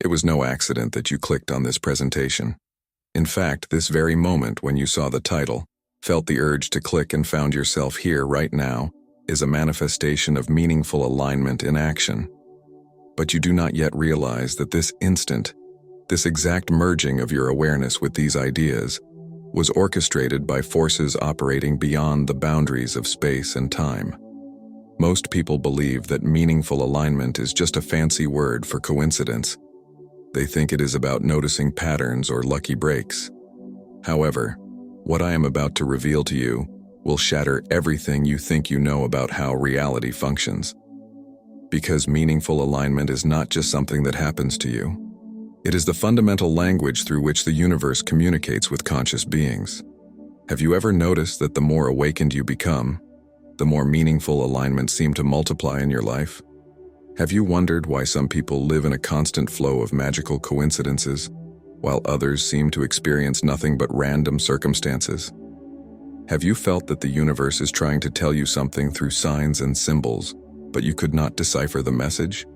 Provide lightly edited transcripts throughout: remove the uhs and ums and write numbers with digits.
It was no accident that you clicked on this presentation. In fact, this very moment when you saw the title, felt the urge to click and found yourself here right now, is a manifestation of meaningful alignment in action. But you do not yet realize that this instant, this exact merging of your awareness with these ideas, was orchestrated by forces operating beyond the boundaries of space and time. Most people believe that meaningful alignment is just a fancy word for coincidence. They think it is about noticing patterns or lucky breaks. However, what I am about to reveal to you will shatter everything you think you know about how reality functions. Because meaningful alignment is not just something that happens to you. It is the fundamental language through which the universe communicates with conscious beings. Have you ever noticed that the more awakened you become, the more meaningful alignments seem to multiply in your life? Have you wondered why some people live in a constant flow of magical coincidences, while others seem to experience nothing but random circumstances? Have you felt that the universe is trying to tell you something through signs and symbols, but you could not decipher the message?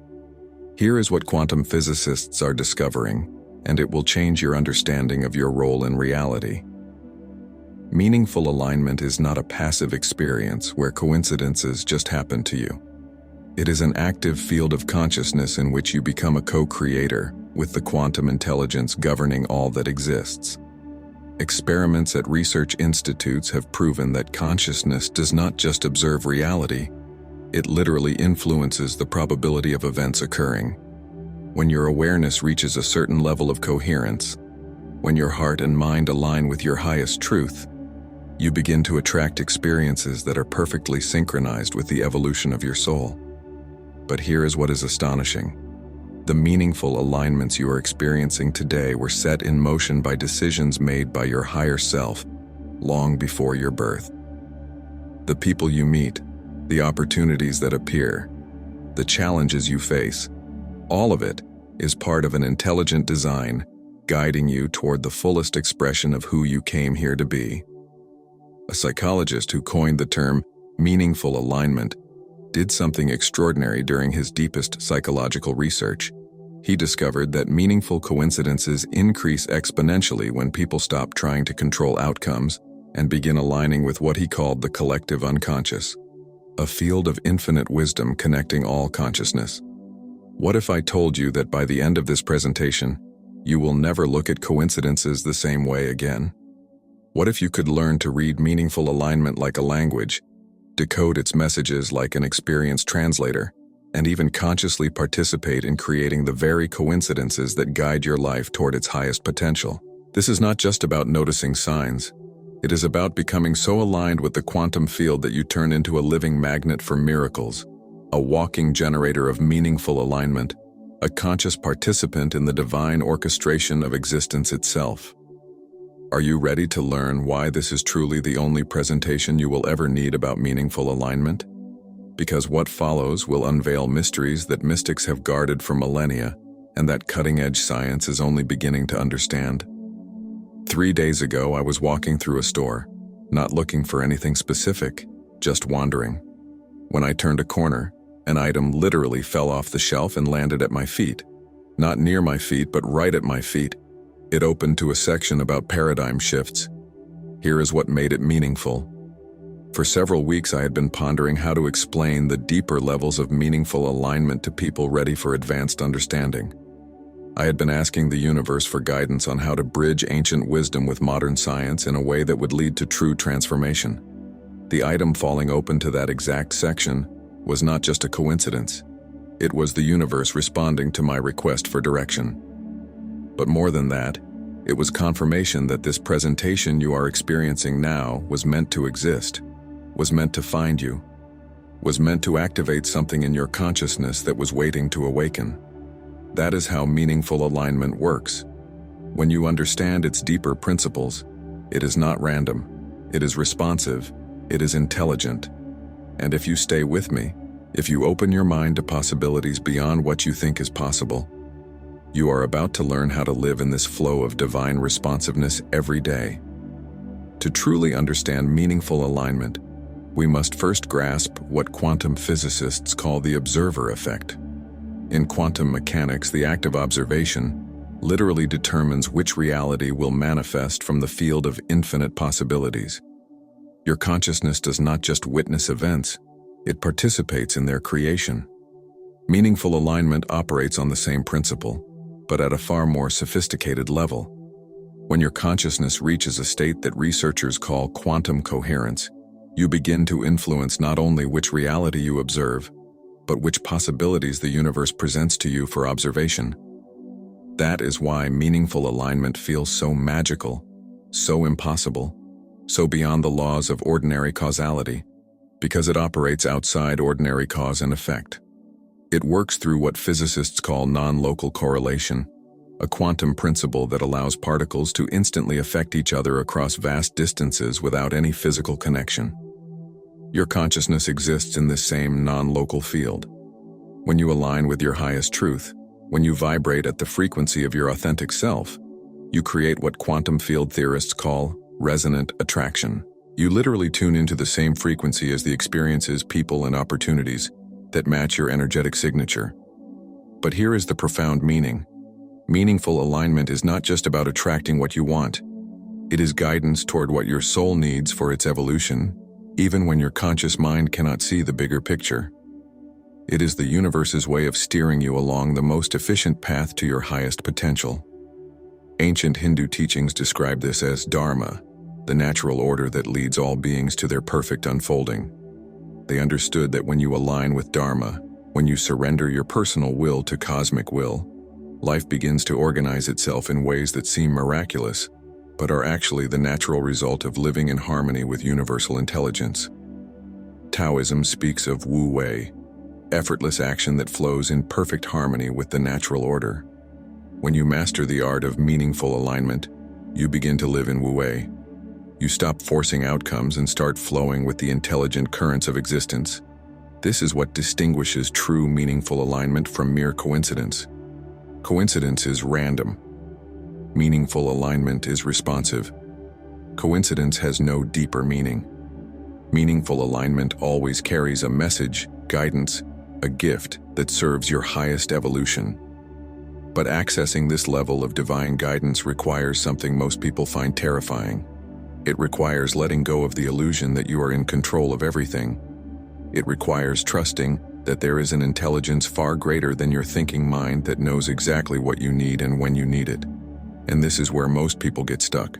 Here is what quantum physicists are discovering, and it will change your understanding of your role in reality. Meaningful alignment is not a passive experience where coincidences just happen to you. It is an active field of consciousness in which you become a co-creator with the quantum intelligence governing all that exists. Experiments at research institutes have proven that consciousness does not just observe reality, it literally influences the probability of events occurring. When your awareness reaches a certain level of coherence, when your heart and mind align with your highest truth, you begin to attract experiences that are perfectly synchronized with the evolution of your soul. But here is what is astonishing. The meaningful alignments you are experiencing today were set in motion by decisions made by your higher self long before your birth. The people you meet, the opportunities that appear, the challenges you face, all of it is part of an intelligent design guiding you toward the fullest expression of who you came here to be. A psychologist who coined the term meaningful alignment did something extraordinary during his deepest psychological research. He discovered that meaningful coincidences increase exponentially when people stop trying to control outcomes and begin aligning with what he called the collective unconscious, a field of infinite wisdom connecting all consciousness. What if I told you that by the end of this presentation, you will never look at coincidences the same way again? What if you could learn to read meaningful alignment like a language, decode its messages like an experienced translator, and even consciously participate in creating the very coincidences that guide your life toward its highest potential? This is not just about noticing signs. It is about becoming so aligned with the quantum field that you turn into a living magnet for miracles, a walking generator of meaningful alignment, a conscious participant in the divine orchestration of existence itself. Are you ready to learn why this is truly the only presentation you will ever need about meaningful alignment? Because what follows will unveil mysteries that mystics have guarded for millennia, and that cutting-edge science is only beginning to understand. 3 days ago, I was walking through a store, not looking for anything specific, just wandering. When I turned a corner, an item literally fell off the shelf and landed at my feet. Not near my feet, but right at my feet. It opened to a section about paradigm shifts. Here is what made it meaningful. For several weeks, I had been pondering how to explain the deeper levels of meaningful alignment to people ready for advanced understanding. I had been asking the universe for guidance on how to bridge ancient wisdom with modern science in a way that would lead to true transformation. The item falling open to that exact section was not just a coincidence. It was the universe responding to my request for direction. But more than that, it was confirmation that this presentation you are experiencing now was meant to exist, was meant to find you, was meant to activate something in your consciousness that was waiting to awaken. That is how meaningful alignment works. When you understand its deeper principles, it is not random, it is responsive, it is intelligent. And if you stay with me, if you open your mind to possibilities beyond what you think is possible, you are about to learn how to live in this flow of divine responsiveness every day. To truly understand meaningful alignment, we must first grasp what quantum physicists call the observer effect. In quantum mechanics, the act of observation literally determines which reality will manifest from the field of infinite possibilities. Your consciousness does not just witness events, it participates in their creation. Meaningful alignment operates on the same principle, but at a far more sophisticated level. When your consciousness reaches a state that researchers call quantum coherence, you begin to influence not only which reality you observe, but which possibilities the universe presents to you for observation. That is why meaningful alignment feels so magical, so impossible, so beyond the laws of ordinary causality, because it operates outside ordinary cause and effect. It works through what physicists call non-local correlation, a quantum principle that allows particles to instantly affect each other across vast distances without any physical connection. Your consciousness exists in this same non-local field. When you align with your highest truth, when you vibrate at the frequency of your authentic self, you create what quantum field theorists call resonant attraction. You literally tune into the same frequency as the experiences, people, and opportunities that match your energetic signature. But here is the profound meaning. Meaningful alignment is not just about attracting what you want. It is guidance toward what your soul needs for its evolution, even when your conscious mind cannot see the bigger picture. It is the universe's way of steering you along the most efficient path to your highest potential. Ancient Hindu teachings describe this as dharma, the natural order that leads all beings to their perfect unfolding. They understood that when you align with dharma, when you surrender your personal will to cosmic will, life begins to organize itself in ways that seem miraculous, but are actually the natural result of living in harmony with universal intelligence. Taoism speaks of Wu Wei, effortless action that flows in perfect harmony with the natural order. When you master the art of meaningful alignment, you begin to live in Wu Wei. You stop forcing outcomes and start flowing with the intelligent currents of existence. This is what distinguishes true meaningful alignment from mere coincidence. Coincidence is random. Meaningful alignment is responsive. Coincidence has no deeper meaning. Meaningful alignment always carries a message, guidance, a gift that serves your highest evolution. But accessing this level of divine guidance requires something most people find terrifying. It requires letting go of the illusion that you are in control of everything. It requires trusting that there is an intelligence far greater than your thinking mind that knows exactly what you need and when you need it. And this is where most people get stuck.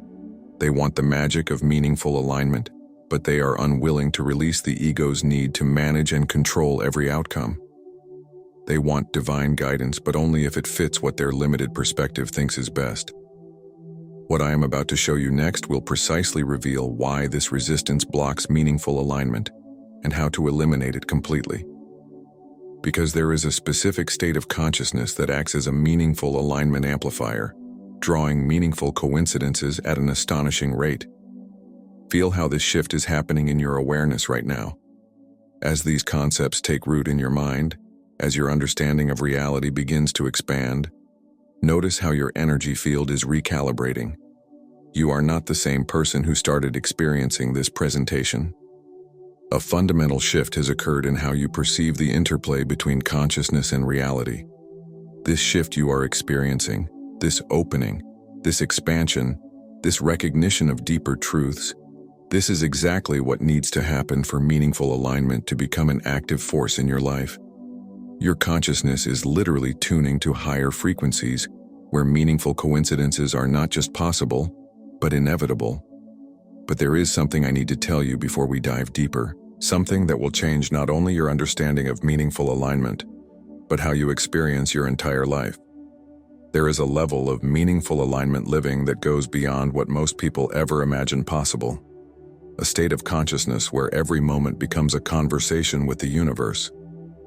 They want the magic of meaningful alignment, but they are unwilling to release the ego's need to manage and control every outcome. They want divine guidance, but only if it fits what their limited perspective thinks is best. What I am about to show you next will precisely reveal why this resistance blocks meaningful alignment and how to eliminate it completely. Because there is a specific state of consciousness that acts as a meaningful alignment amplifier, drawing meaningful coincidences at an astonishing rate. Feel how this shift is happening in your awareness right now. As these concepts take root in your mind, as your understanding of reality begins to expand, notice how your energy field is recalibrating. You are not the same person who started experiencing this presentation. A fundamental shift has occurred in how you perceive the interplay between consciousness and reality. This shift you are experiencing, this opening, this expansion, this recognition of deeper truths, this is exactly what needs to happen for meaningful alignment to become an active force in your life. Your consciousness is literally tuning to higher frequencies where meaningful coincidences are not just possible, but inevitable. But there is something I need to tell you before we dive deeper, something that will change not only your understanding of meaningful alignment, but how you experience your entire life. There is a level of meaningful alignment living that goes beyond what most people ever imagined possible. A state of consciousness where every moment becomes a conversation with the universe,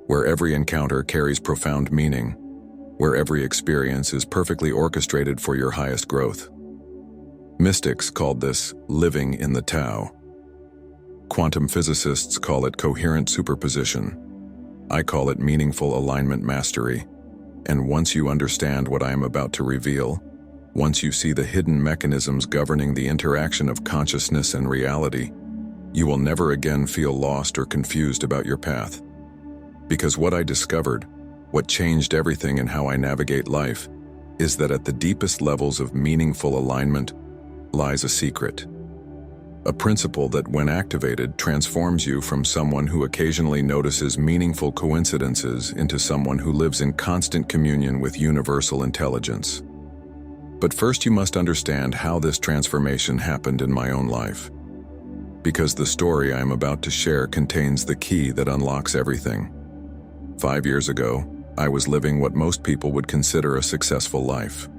where every encounter carries profound meaning, where every experience is perfectly orchestrated for your highest growth. Mystics called this living in the Tao. Quantum physicists call it coherent superposition. I call it meaningful alignment mastery. And once you understand what I am about to reveal, once you see the hidden mechanisms governing the interaction of consciousness and reality, you will never again feel lost or confused about your path. Because what I discovered, what changed everything in how I navigate life is that at the deepest levels of meaningful alignment lies a secret. A principle that, when activated, transforms you from someone who occasionally notices meaningful coincidences into someone who lives in constant communion with universal intelligence. But first, you must understand how this transformation happened in my own life. Because the story I am about to share contains the key that unlocks everything. 5 years ago, I was living what most people would consider a successful life.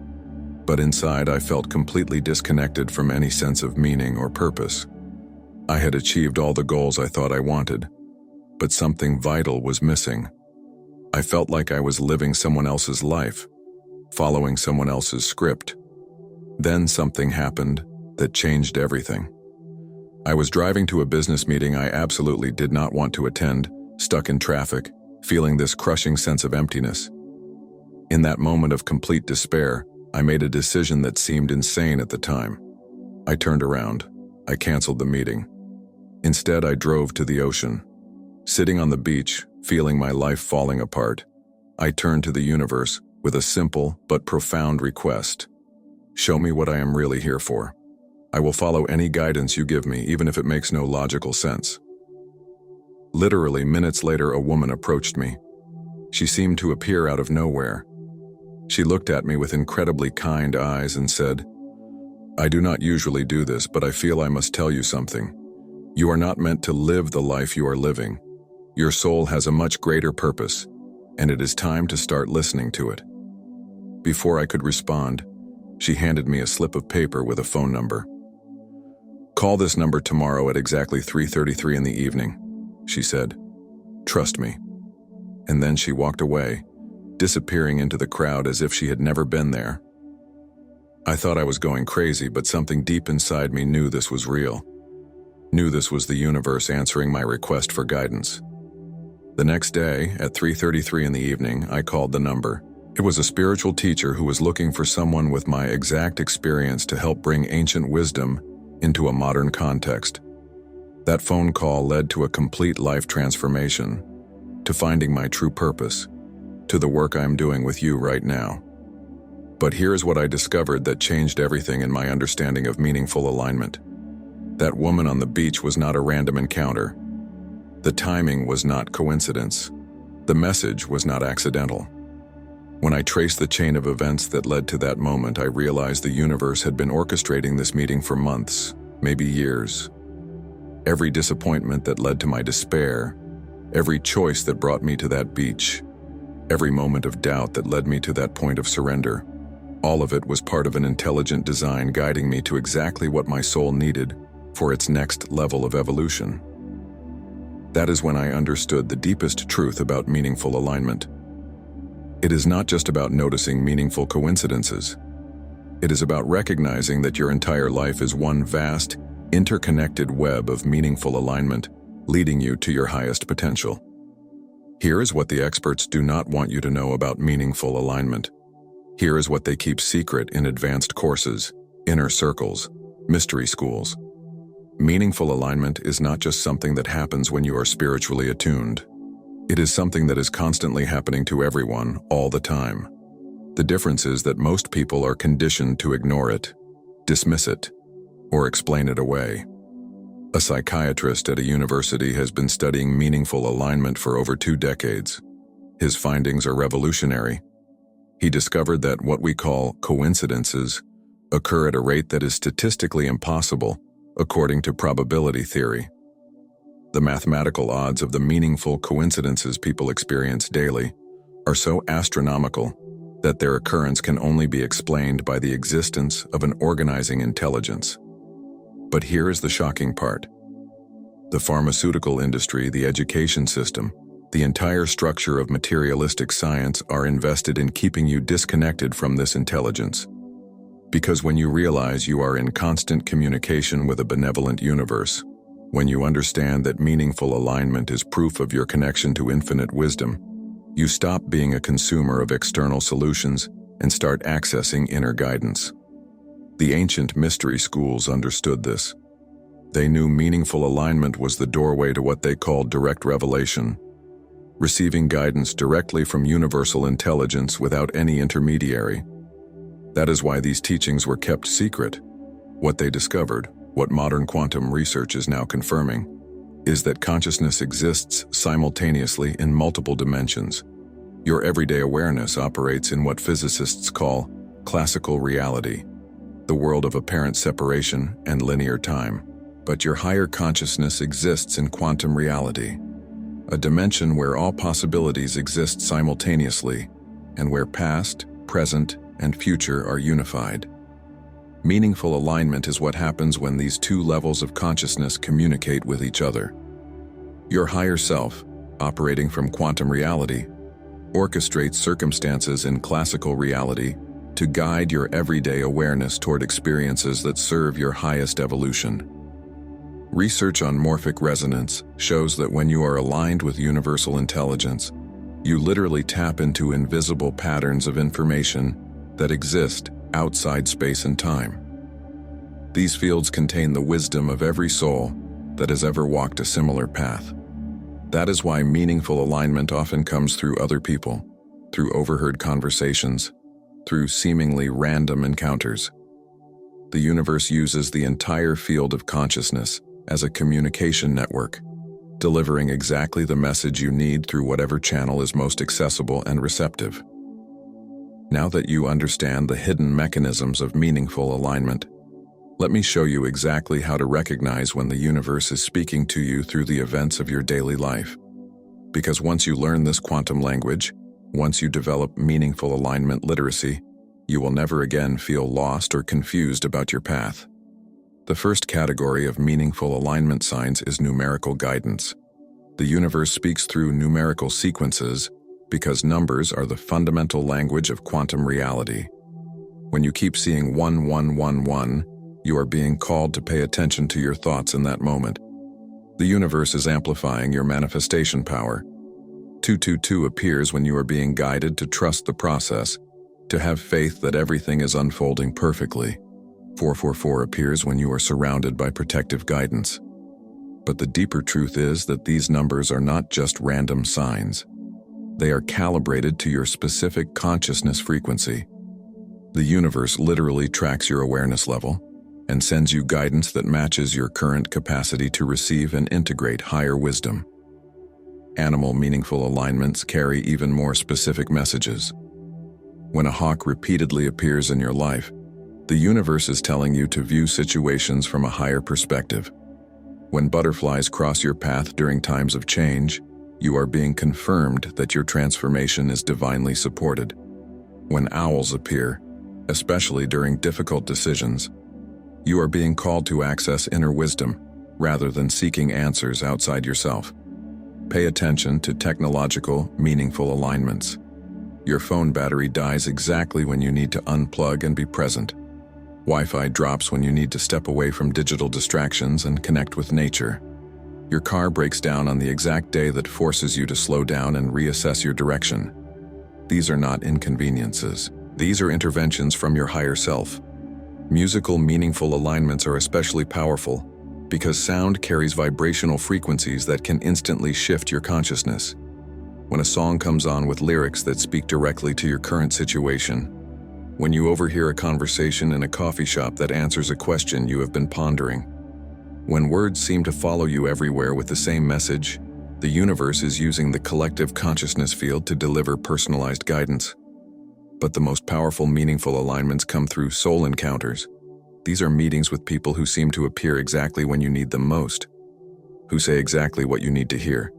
But inside, I felt completely disconnected from any sense of meaning or purpose. I had achieved all the goals I thought I wanted, but something vital was missing. I felt like I was living someone else's life, following someone else's script. Then something happened that changed everything. I was driving to a business meeting I absolutely did not want to attend, stuck in traffic, feeling this crushing sense of emptiness. In that moment of complete despair, I made a decision that seemed insane at the time. I turned around. I canceled the meeting. Instead, I drove to the ocean. Sitting on the beach, feeling my life falling apart, I turned to the universe with a simple but profound request. Show me what I am really here for. I will follow any guidance you give me, even if it makes no logical sense. Literally minutes later, a woman approached me. She seemed to appear out of nowhere. She looked at me with incredibly kind eyes and said, "I do not usually do this, but I feel I must tell you something. You are not meant to live the life you are living. Your soul has a much greater purpose, and it is time to start listening to it." Before I could respond, she handed me a slip of paper with a phone number. "Call this number tomorrow at exactly 3:33 in the evening," she said. "Trust me." And then she walked away, disappearing into the crowd as if she had never been there. I thought I was going crazy, but something deep inside me knew this was real. Knew this was the universe answering my request for guidance. The next day, at 3:33 in the evening, I called the number. It was a spiritual teacher who was looking for someone with my exact experience to help bring ancient wisdom into a modern context. That phone call led to a complete life transformation, to finding my true purpose, to the work I am doing with you right now. But here's what I discovered that changed everything in my understanding of meaningful alignment. That woman on the beach was not a random encounter. The timing was not coincidence. The message was not accidental. When I traced the chain of events that led to that moment, I realized the universe had been orchestrating this meeting for months, maybe years. Every disappointment that led to my despair, every choice that brought me to that beach, every moment of doubt that led me to that point of surrender, all of it was part of an intelligent design guiding me to exactly what my soul needed for its next level of evolution. That is when I understood the deepest truth about meaningful alignment. It is not just about noticing meaningful coincidences. It is about recognizing that your entire life is one vast, interconnected web of meaningful alignment, leading you to your highest potential. Here is what the experts do not want you to know about meaningful alignment. Here is what they keep secret in advanced courses, inner circles, mystery schools. Meaningful alignment is not just something that happens when you are spiritually attuned. It is something that is constantly happening to everyone, all the time. The difference is that most people are conditioned to ignore it, dismiss it, or explain it away. A psychiatrist at a university has been studying meaningful alignment for over 2 decades. His findings are revolutionary. He discovered that what we call coincidences occur at a rate that is statistically impossible, according to probability theory. The mathematical odds of the meaningful coincidences people experience daily are so astronomical that their occurrence can only be explained by the existence of an organizing intelligence. But here is the shocking part. The pharmaceutical industry, the education system, the entire structure of materialistic science are invested in keeping you disconnected from this intelligence. Because when you realize you are in constant communication with a benevolent universe, when you understand that meaningful alignment is proof of your connection to infinite wisdom, you stop being a consumer of external solutions and start accessing inner guidance. The ancient mystery schools understood this. They knew meaningful alignment was the doorway to what they called direct revelation. receiving guidance directly from universal intelligence without any intermediary. That is why these teachings were kept secret. What they discovered, what modern quantum research is now confirming, is that consciousness exists simultaneously in multiple dimensions. Your everyday awareness operates in what physicists call classical reality, the world of apparent separation and linear time. But your higher consciousness exists in quantum reality, a dimension where all possibilities exist simultaneously, and where past, present, and future are unified. Meaningful alignment is what happens when these two levels of consciousness communicate with each other. Your higher self, operating from quantum reality, orchestrates circumstances in classical reality to guide your everyday awareness toward experiences that serve your highest evolution. Research on morphic resonance shows that when you are aligned with universal intelligence, you literally tap into invisible patterns of information that exist outside space and time. These fields contain the wisdom of every soul that has ever walked a similar path. That is why meaningful alignment often comes through other people, through overheard conversations, through seemingly random encounters. The universe uses the entire field of consciousness as a communication network, delivering exactly the message you need through whatever channel is most accessible and receptive. Now that you understand the hidden mechanisms of meaningful alignment, let me show you exactly how to recognize when the universe is speaking to you through the events of your daily life. Because once you learn this quantum language, once you develop meaningful alignment literacy, you will never again feel lost or confused about your path. The first category of meaningful alignment signs is numerical guidance. The universe speaks through numerical sequences because numbers are the fundamental language of quantum reality. When you keep seeing 1111, you are being called to pay attention to your thoughts in that moment. The universe is amplifying your manifestation power. 222 appears when you are being guided to trust the process, to have faith that everything is unfolding perfectly. 444 appears when you are surrounded by protective guidance. But the deeper truth is that these numbers are not just random signs. They are calibrated to your specific consciousness frequency. The universe literally tracks your awareness level and sends you guidance that matches your current capacity to receive and integrate higher wisdom. Animal meaningful alignments carry even more specific messages. When a hawk repeatedly appears in your life, the universe is telling you to view situations from a higher perspective. When butterflies cross your path during times of change, you are being confirmed that your transformation is divinely supported. When owls appear, especially during difficult decisions, you are being called to access inner wisdom rather than seeking answers outside yourself. Pay attention to technological, meaningful alignments. Your phone battery dies exactly when you need to unplug and be present. Wi-Fi drops when you need to step away from digital distractions and connect with nature. Your car breaks down on the exact day that forces you to slow down and reassess your direction. These are not inconveniences. These are interventions from your higher self. Musical, meaningful alignments are especially powerful because sound carries vibrational frequencies that can instantly shift your consciousness. When a song comes on with lyrics that speak directly to your current situation, when you overhear a conversation in a coffee shop that answers a question you have been pondering, when words seem to follow you everywhere with the same message, the universe is using the collective consciousness field to deliver personalized guidance. But the most powerful, meaningful alignments come through soul encounters. These are meetings with people who seem to appear exactly when you need them most, who say exactly what you need to hear,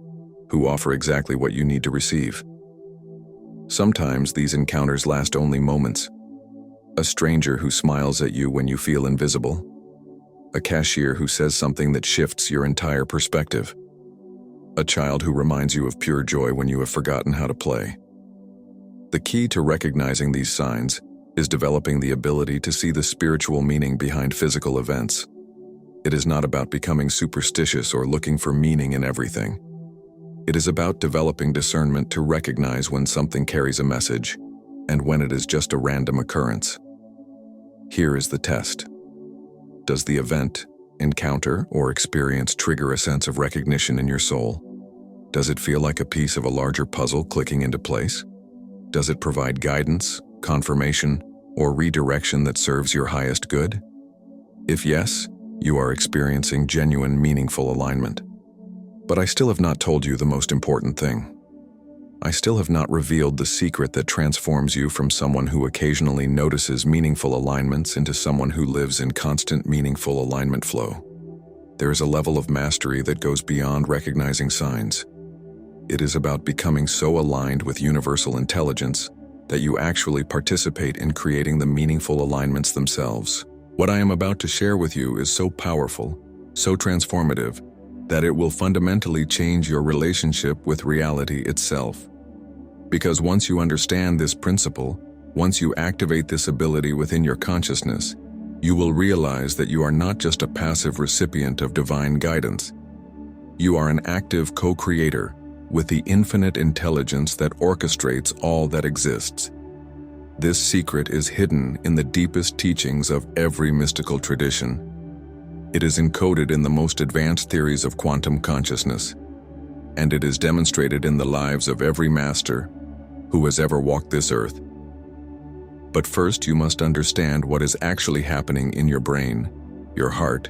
who offer exactly what you need to receive. Sometimes these encounters last only moments. A stranger who smiles at you when you feel invisible. A cashier who says something that shifts your entire perspective. A child who reminds you of pure joy when you have forgotten how to play. The key to recognizing these signs is developing the ability to see the spiritual meaning behind physical events. It is not about becoming superstitious or looking for meaning in everything. It is about developing discernment to recognize when something carries a message and when it is just a random occurrence. Here is the test. Does the event, encounter, or experience trigger a sense of recognition in your soul? Does it feel like a piece of a larger puzzle clicking into place? Does it provide guidance, confirmation, or redirection that serves your highest good? If yes, you are experiencing genuine, meaningful alignment. But I still have not told you the most important thing. I still have not revealed the secret that transforms you from someone who occasionally notices meaningful alignments into someone who lives in constant meaningful alignment flow. There is a level of mastery that goes beyond recognizing signs. It is about becoming so aligned with universal intelligence that you actually participate in creating the meaningful alignments themselves. What I am about to share with you is so powerful, so transformative, that it will fundamentally change your relationship with reality itself. Because once you understand this principle, once you activate this ability within your consciousness, you will realize that you are not just a passive recipient of divine guidance. You are an active co-creator with the infinite intelligence that orchestrates all that exists. This secret is hidden in the deepest teachings of every mystical tradition. It is encoded in the most advanced theories of quantum consciousness, and it is demonstrated in the lives of every master who has ever walked this earth. But first, you must understand what is actually happening in your brain, your heart,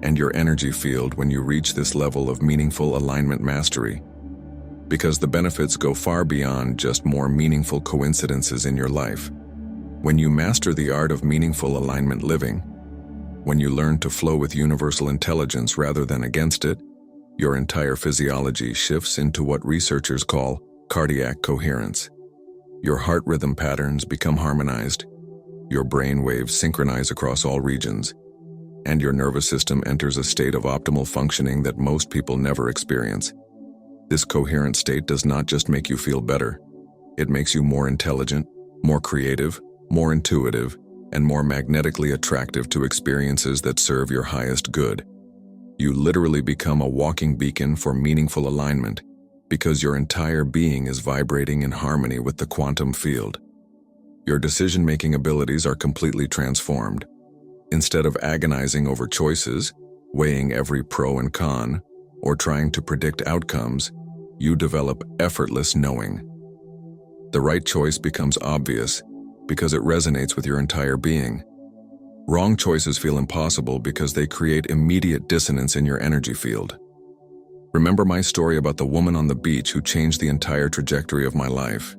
and your energy field when you reach this level of meaningful alignment mastery. Because the benefits go far beyond just more meaningful coincidences in your life. When you master the art of meaningful alignment living, when you learn to flow with universal intelligence rather than against it, your entire physiology shifts into what researchers call cardiac coherence. Your heart rhythm patterns become harmonized, your brain waves synchronize across all regions, and your nervous system enters a state of optimal functioning that most people never experience. This coherent state does not just make you feel better, it makes you more intelligent, more creative, more intuitive, and more magnetically attractive to experiences that serve your highest good. You literally become a walking beacon for meaningful alignment because your entire being is vibrating in harmony with the quantum field. Your decision-making abilities are completely transformed. Instead of agonizing over choices, weighing every pro and con, or trying to predict outcomes, you develop effortless knowing. The right choice becomes obvious because it resonates with your entire being. Wrong choices feel impossible because they create immediate dissonance in your energy field. Remember my story about the woman on the beach who changed the entire trajectory of my life.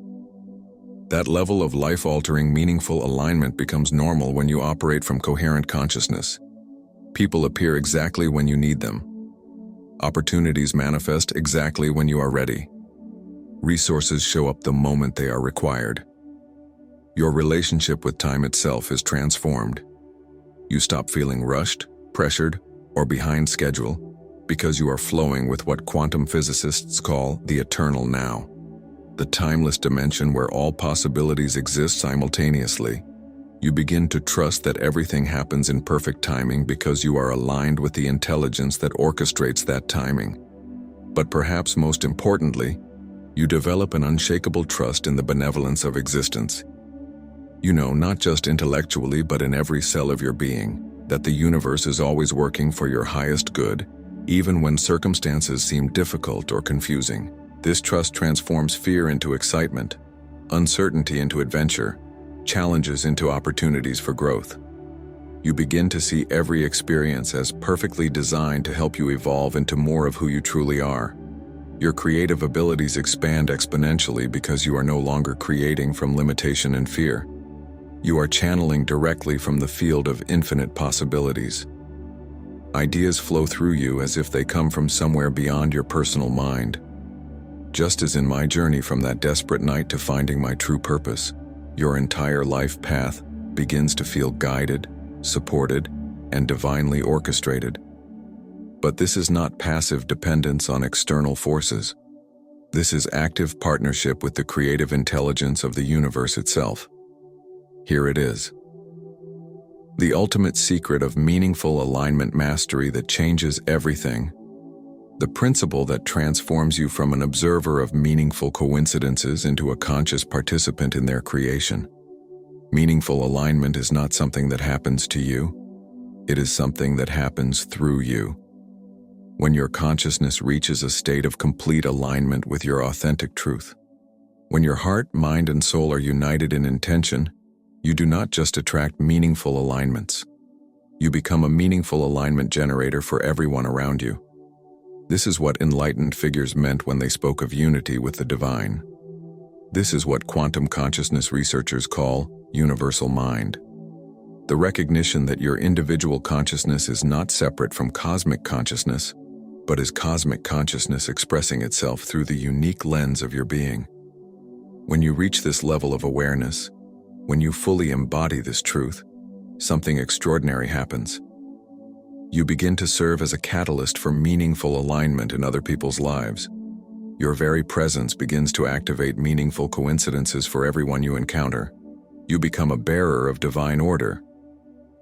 That level of life-altering, meaningful alignment becomes normal when you operate from coherent consciousness. People appear exactly when you need them. Opportunities manifest exactly when you are ready. Resources show up the moment they are required. Your relationship with time itself is transformed. You stop feeling rushed, pressured, or behind schedule because you are flowing with what quantum physicists call the eternal now, the timeless dimension where all possibilities exist simultaneously. You begin to trust that everything happens in perfect timing because you are aligned with the intelligence that orchestrates that timing. But perhaps most importantly, you develop an unshakable trust in the benevolence of existence. You know, not just intellectually but in every cell of your being, that the universe is always working for your highest good, even when circumstances seem difficult or confusing. This trust transforms fear into excitement, uncertainty into adventure, challenges into opportunities for growth. You begin to see every experience as perfectly designed to help you evolve into more of who you truly are. Your creative abilities expand exponentially because you are no longer creating from limitation and fear. You are channeling directly from the field of infinite possibilities. Ideas flow through you as if they come from somewhere beyond your personal mind. Just as in my journey from that desperate night to finding my true purpose, your entire life path begins to feel guided, supported, and divinely orchestrated. But this is not passive dependence on external forces. This is active partnership with the creative intelligence of the universe itself. Here it is. The ultimate secret of meaningful alignment mastery that changes everything. The principle that transforms you from an observer of meaningful coincidences into a conscious participant in their creation. Meaningful alignment is not something that happens to you. It is something that happens through you. when your consciousness reaches a state of complete alignment with your authentic truth. When your heart, mind, and soul are united in intention, you do not just attract meaningful alignments. You become a meaningful alignment generator for everyone around you. This is what enlightened figures meant when they spoke of unity with the divine. This is what quantum consciousness researchers call universal mind. The recognition that your individual consciousness is not separate from cosmic consciousness, but is cosmic consciousness expressing itself through the unique lens of your being. When you reach this level of awareness, when you fully embody this truth, something extraordinary happens. You begin to serve as a catalyst for meaningful alignment in other people's lives. Your very presence begins to activate meaningful coincidences for everyone you encounter. You become a bearer of divine order.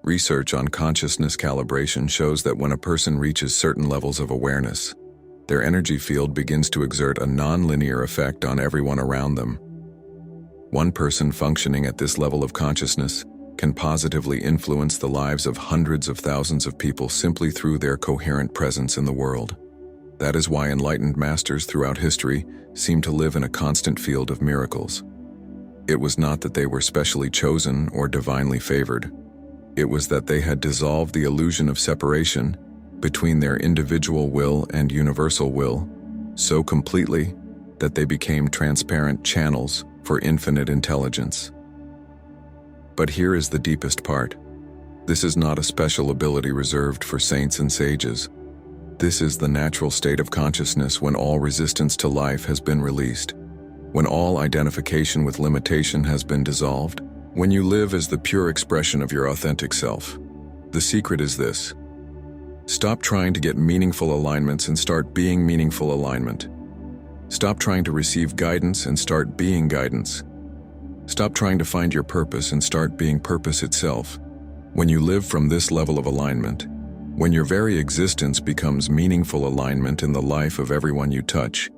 Research on consciousness calibration shows that when a person reaches certain levels of awareness, their energy field begins to exert a non-linear effect on everyone around them. One person functioning at this level of consciousness can positively influence the lives of hundreds of thousands of people simply through their coherent presence in the world. That is why enlightened masters throughout history seem to live in a constant field of miracles. It was not that they were specially chosen or divinely favored. It was that they had dissolved the illusion of separation between their individual will and universal will so completely that they became transparent channels for infinite intelligence. But here is the deepest part. This is not a special ability reserved for saints and sages. This is the natural state of consciousness when all resistance to life has been released, when all identification with limitation has been dissolved, when you live as the pure expression of your authentic self. The secret is this: stop trying to get meaningful alignments and start being meaningful alignment. Stop trying to receive guidance and start being guidance. Stop trying to find your purpose and start being purpose itself. When you live from this level of alignment, when your very existence becomes meaningful alignment in the life of everyone you touch,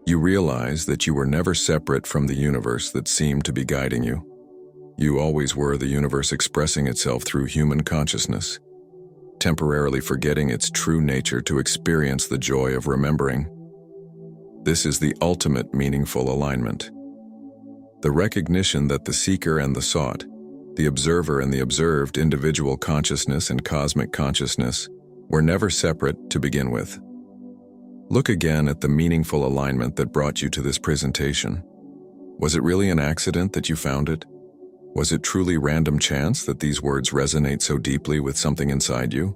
you realize that you were never separate from the universe that seemed to be guiding you. You always were the universe expressing itself through human consciousness, temporarily forgetting its true nature to experience the joy of remembering. This is the ultimate meaningful alignment. The recognition that the seeker and the sought, the observer and the observed individual consciousness and cosmic consciousness were never separate to begin with. Look again at the meaningful alignment that brought you to this presentation. Was it really an accident that you found it? Was it truly random chance that these words resonate so deeply with something inside you?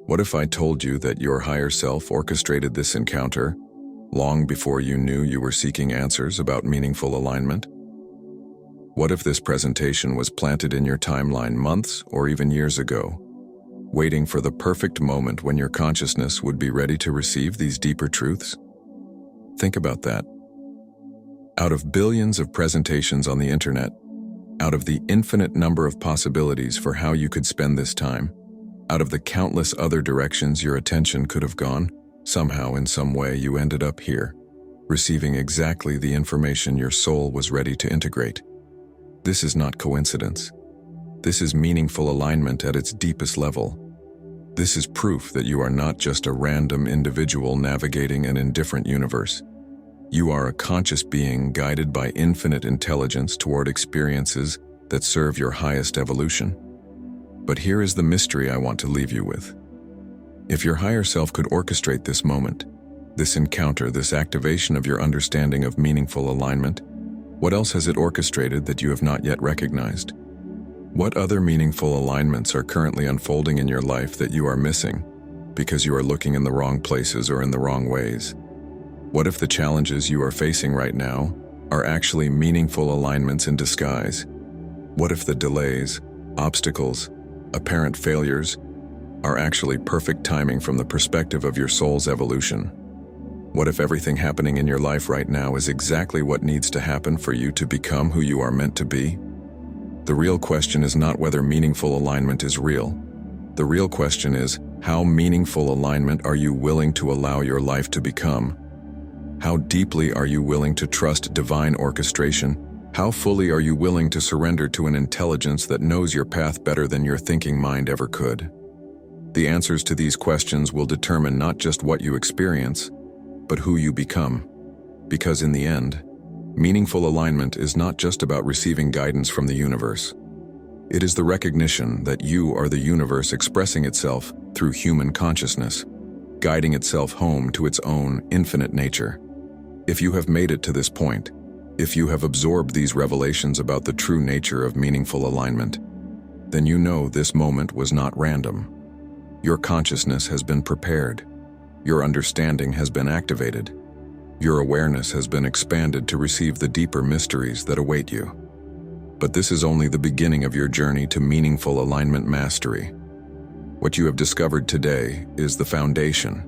What if I told you that your higher self orchestrated this encounter long before you knew you were seeking answers about meaningful alignment? What if this presentation was planted in your timeline months or even years ago, waiting for the perfect moment when your consciousness would be ready to receive these deeper truths? Think about that. Out of billions of presentations on the internet, out of the infinite number of possibilities for how you could spend this time, out of the countless other directions your attention could have gone, somehow in some way you ended up here, receiving exactly the information your soul was ready to integrate. This is not coincidence. This is meaningful alignment at its deepest level. This is proof that you are not just a random individual navigating an indifferent universe. You are a conscious being guided by infinite intelligence toward experiences that serve your highest evolution. But here is the mystery I want to leave you with. If your higher self could orchestrate this moment, this encounter, this activation of your understanding of meaningful alignment, what else has it orchestrated that you have not yet recognized? What other meaningful alignments are currently unfolding in your life that you are missing because you are looking in the wrong places or in the wrong ways? What if the challenges you are facing right now are actually meaningful alignments in disguise? What if the delays, obstacles, apparent failures are actually perfect timing from the perspective of your soul's evolution? What if everything happening in your life right now is exactly what needs to happen for you to become who you are meant to be? The real question is not whether meaningful alignment is real. The real question is, how meaningful alignment are you willing to allow your life to become? How deeply are you willing to trust divine orchestration? How fully are you willing to surrender to an intelligence that knows your path better than your thinking mind ever could? The answers to these questions will determine not just what you experience, but who you become. Because in the end, meaningful alignment is not just about receiving guidance from the universe. It is the recognition that you are the universe expressing itself through human consciousness, guiding itself home to its own infinite nature. If you have made it to this point, if you have absorbed these revelations about the true nature of meaningful alignment, then you know this moment was not random. Your consciousness has been prepared. Your understanding has been activated. Your awareness has been expanded to receive the deeper mysteries that await you. But this is only the beginning of your journey to meaningful alignment mastery. What you have discovered today is the foundation.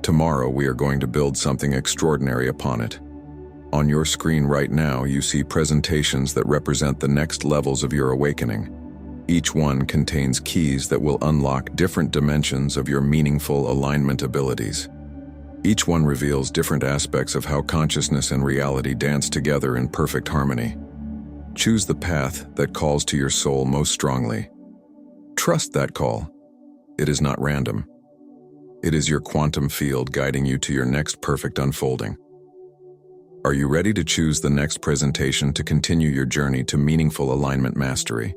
Tomorrow we are going to build something extraordinary upon it. On your screen right now, you see presentations that represent the next levels of your awakening. Each one contains keys that will unlock different dimensions of your meaningful alignment abilities. Each one reveals different aspects of how consciousness and reality dance together in perfect harmony. Choose the path that calls to your soul most strongly. Trust that call. It is not random. It is your quantum field guiding you to your next perfect unfolding. Are you ready to choose the next presentation to continue your journey to meaningful alignment mastery?